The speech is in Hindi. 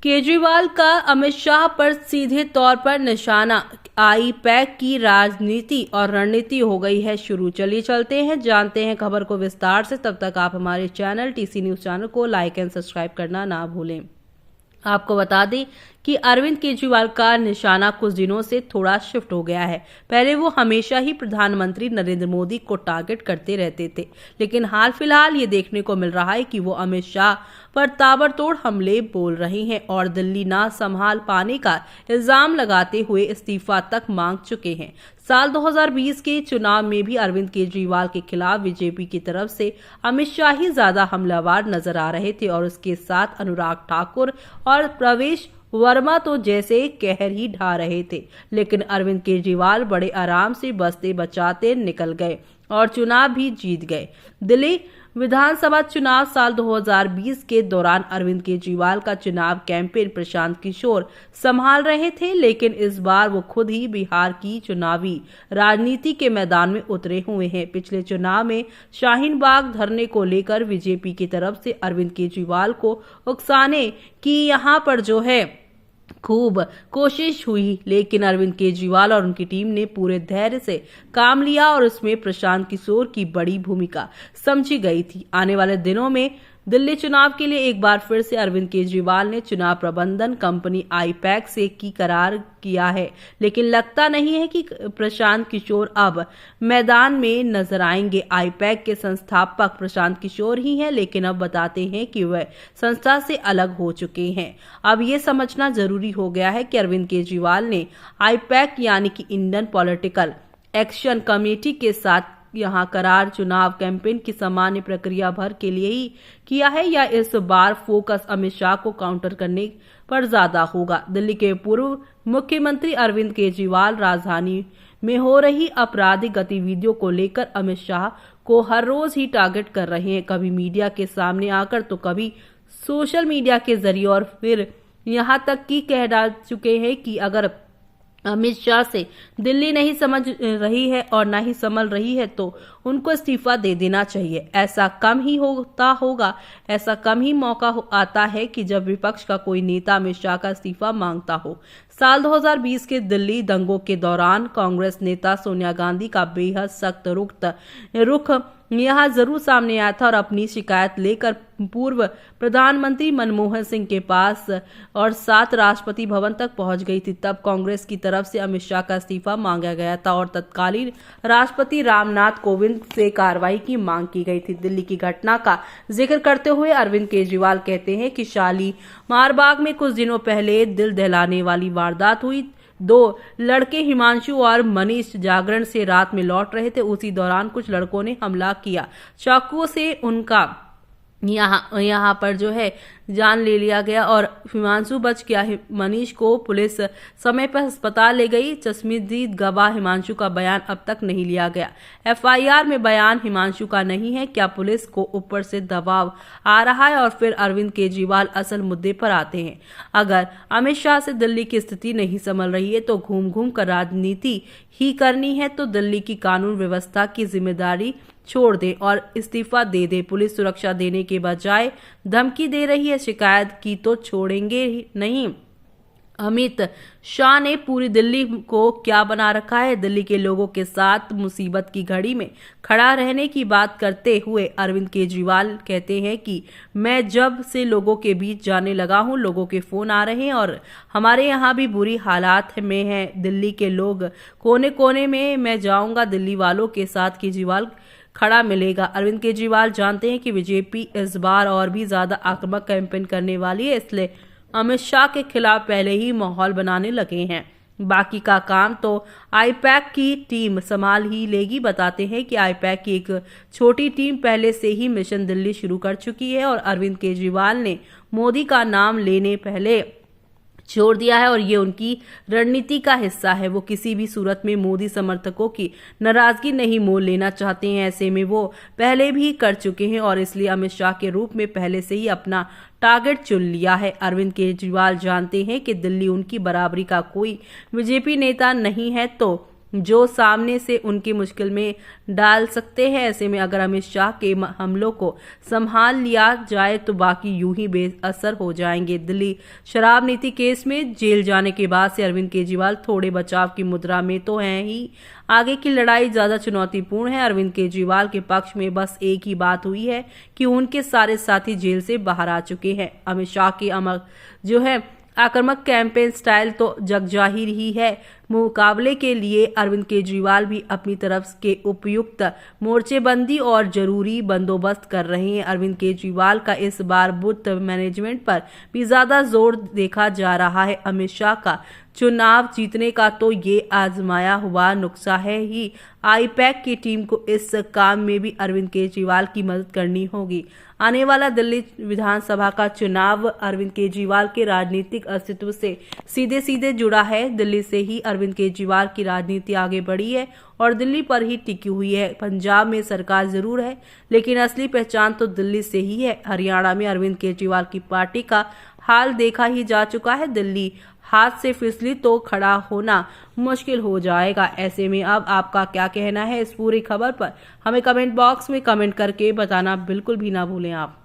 केजरीवाल का अमित शाह पर सीधे तौर पर निशाना। आई पैक की राजनीति और रणनीति हो गई है शुरू। चलिए चलते हैं, जानते हैं खबर को विस्तार से। तब तक आप हमारे चैनल टीसी न्यूज चैनल को लाइक एंड सब्सक्राइब करना ना भूलें। आपको बता दें कि अरविंद केजरीवाल का निशाना कुछ दिनों से थोड़ा शिफ्ट हो गया है। पहले वो हमेशा ही प्रधानमंत्री नरेंद्र मोदी को टारगेट करते रहते थे, लेकिन हाल फिलहाल ये देखने को मिल रहा है कि वो अमित शाह पर ताबड़तोड़ हमले बोल रहे हैं और दिल्ली ना संभाल पाने का इल्जाम लगाते हुए इस्तीफा तक मांग चुके हैं। साल 2020 के चुनाव में भी अरविंद केजरीवाल के खिलाफ बीजेपी की तरफ से अमित शाह ही ज्यादा हमलावर नजर आ रहे थे और उसके साथ अनुराग ठाकुर और प्रवेश वर्मा तो जैसे कहर ही ढा रहे थे। लेकिन अरविंद केजरीवाल बड़े आराम से बचते बचाते निकल गए और चुनाव भी जीत गए। दिल्ली विधानसभा चुनाव साल 2020 के दौरान अरविंद केजरीवाल का चुनाव कैंपेन प्रशांत किशोर संभाल रहे थे, लेकिन इस बार वो खुद ही बिहार की चुनावी राजनीति के मैदान में उतरे हुए हैं। पिछले चुनाव में शाहीन बाग धरने को लेकर बीजेपी की तरफ से अरविंद केजरीवाल को उकसाने की यहाँ पर जो है खूब कोशिश हुई, लेकिन अरविंद केजरीवाल और उनकी टीम ने पूरे धैर्य से काम लिया और इसमें प्रशांत किशोर की बड़ी भूमिका समझी गई थी। आने वाले दिनों में दिल्ली चुनाव के लिए एक बार फिर से अरविंद केजरीवाल ने चुनाव प्रबंधन कंपनी आई पैक से की करार किया है, लेकिन लगता नहीं है कि प्रशांत किशोर अब मैदान में नजर आएंगे। आई पैक के संस्थापक प्रशांत किशोर ही हैं, लेकिन अब बताते हैं कि वह संस्था से अलग हो चुके हैं। अब ये समझना जरूरी हो गया है कि अरविंद केजरीवाल ने आई पैक यानी कि इंडियन पॉलिटिकल एक्शन कमेटी के साथ यहाँ करार चुनाव कैंपेन की सामान्य प्रक्रिया भर के लिए ही किया है या इस बार फोकस अमित शाह को काउंटर करने पर ज्यादा होगा। दिल्ली के पूर्व मुख्यमंत्री अरविंद केजरीवाल राजधानी में हो रही आपराधिक गतिविधियों को लेकर अमित शाह को हर रोज ही टारगेट कर रहे हैं, कभी मीडिया के सामने आकर तो कभी सोशल मीडिया के जरिए, और फिर यहाँ तक कि कह डाल चुके हैं कि अगर अमित शाह से दिल्ली नहीं समझ रही है और ना ही संभल रही है तो उनको इस्तीफा दे देना चाहिए। ऐसा कम ही होगा, ऐसा कम ही मौका आता है कि जब विपक्ष का कोई नेता अमित शाह का इस्तीफा मांगता हो। साल 2020 के दिल्ली दंगों के दौरान कांग्रेस नेता सोनिया गांधी का बेहद सख्त रुख यहाँ जरूर सामने आया था और अपनी शिकायत लेकर पूर्व प्रधानमंत्री मनमोहन सिंह के पास और साथ राष्ट्रपति भवन तक पहुंच गई थी। तब कांग्रेस की तरफ से अमित शाह का इस्तीफा मांगा गया था और तत्कालीन राष्ट्रपति रामनाथ कोविंद से कार्रवाई की मांग की गई थी। दिल्ली की घटना का जिक्र करते हुए अरविंद केजरीवाल कहते हैं कि शालीमार बाग में कुछ दिनों पहले दिल दहलाने वाली वारदात हुई। दो लड़के हिमांशु और मनीष जागरण से रात में लौट रहे थे। उसी दौरान कुछ लड़कों ने हमला किया, चाकुओं से उनका यहाँ पर जो है जान ले लिया गया और हिमांशु बच गया। मनीष को पुलिस समय पर अस्पताल ले गई। चश्मदीद गवाह हिमांशु का बयान अब तक नहीं लिया गया। एफआईआर में बयान हिमांशु का नहीं है। क्या पुलिस को ऊपर से दबाव आ रहा है? और फिर अरविंद केजरीवाल असल मुद्दे पर आते हैं। अगर अमित शाह से दिल्ली की स्थिति नहीं संभल रही है तो घूम घूम कर राजनीति ही करनी है तो दिल्ली की कानून व्यवस्था की जिम्मेदारी छोड़ दे और इस्तीफा दे दे। पुलिस सुरक्षा देने के बजाय धमकी दे रही है, शिकायत की तो छोड़ेंगे नहीं। अमित शाह ने पूरी दिल्ली को क्या बना रखा है? दिल्ली के लोगों के साथ मुसीबत की घड़ी में खड़ा रहने की बात करते हुए अरविंद केजरीवाल कहते हैं कि मैं जब से लोगों के बीच जाने लगा हूं, लोगों के फोन आ रहे हैं और हमारे यहाँ भी बुरी हालात में हैं। दिल्ली के लोग कोने कोने में, मैं जाऊंगा, दिल्ली वालों के साथ केजरीवाल खड़ा मिलेगा। अरविंद केजरीवाल जानते हैं कि बीजेपी इस बार और भी ज्यादा आक्रामक कैंपेन करने वाली है, इसलिए अमित शाह के खिलाफ पहले ही माहौल बनाने लगे हैं। बाकी का काम तो आई पैक की टीम संभाल ही लेगी। बताते हैं कि आई पैक की एक छोटी टीम पहले से ही मिशन दिल्ली शुरू कर चुकी है और अरविंद केजरीवाल ने मोदी का नाम लेने पहले छोड़ दिया है और ये उनकी रणनीति का हिस्सा है। वो किसी भी सूरत में मोदी समर्थकों की नाराजगी नहीं मोल लेना चाहते हैं। ऐसे में वो पहले भी कर चुके हैं और इसलिए अमित शाह के रूप में पहले से ही अपना टारगेट चुन लिया है। अरविंद केजरीवाल जानते हैं कि दिल्ली उनकी बराबरी का कोई बीजेपी नेता नहीं है तो जो सामने से उनकी मुश्किल में डाल सकते हैं। ऐसे में अगर अमित शाह के हमलों को संभाल लिया जाए तो बाकी यूं ही बेअसर हो जाएंगे। दिल्ली शराब नीति केस में जेल जाने के बाद से अरविंद केजरीवाल थोड़े बचाव की मुद्रा में तो हैं ही, आगे की लड़ाई ज्यादा चुनौतीपूर्ण है। अरविंद केजरीवाल के पक्ष में बस एक ही बात हुई है कि उनके सारे साथी जेल से बाहर आ चुके हैं। अमित शाह की आक्रामक कैंपेन स्टाइल तो जगजाहिर ही है। मुकाबले के लिए अरविंद केजरीवाल भी अपनी तरफ के उपयुक्त मोर्चेबंदी और जरूरी बंदोबस्त कर रहे हैं। अरविंद केजरीवाल का इस बार बूथ मैनेजमेंट पर भी ज्यादा जोर देखा जा रहा है। अमित शाह का चुनाव जीतने का तो ये आजमाया हुआ नुस्खा है ही। आईपैक की टीम को इस काम में भी अरविंद केजरीवाल की मदद करनी होगी। आने वाला दिल्ली विधानसभा का चुनाव अरविंद केजरीवाल के राजनीतिक अस्तित्व से सीधे सीधे जुड़ा है। दिल्ली से ही अरविंद केजरीवाल की राजनीति आगे बढ़ी है और दिल्ली पर ही टिकी हुई है। पंजाब में सरकार जरूर है लेकिन असली पहचान तो दिल्ली से ही है। हरियाणा में अरविंद केजरीवाल की पार्टी का हाल देखा ही जा चुका है। दिल्ली हाथ से फिसली तो खड़ा होना मुश्किल हो जाएगा। ऐसे में अब आपका क्या कहना है इस पूरी खबर पर, हमें कमेंट बॉक्स में कमेंट करके बताना बिल्कुल भी ना भूलें आप।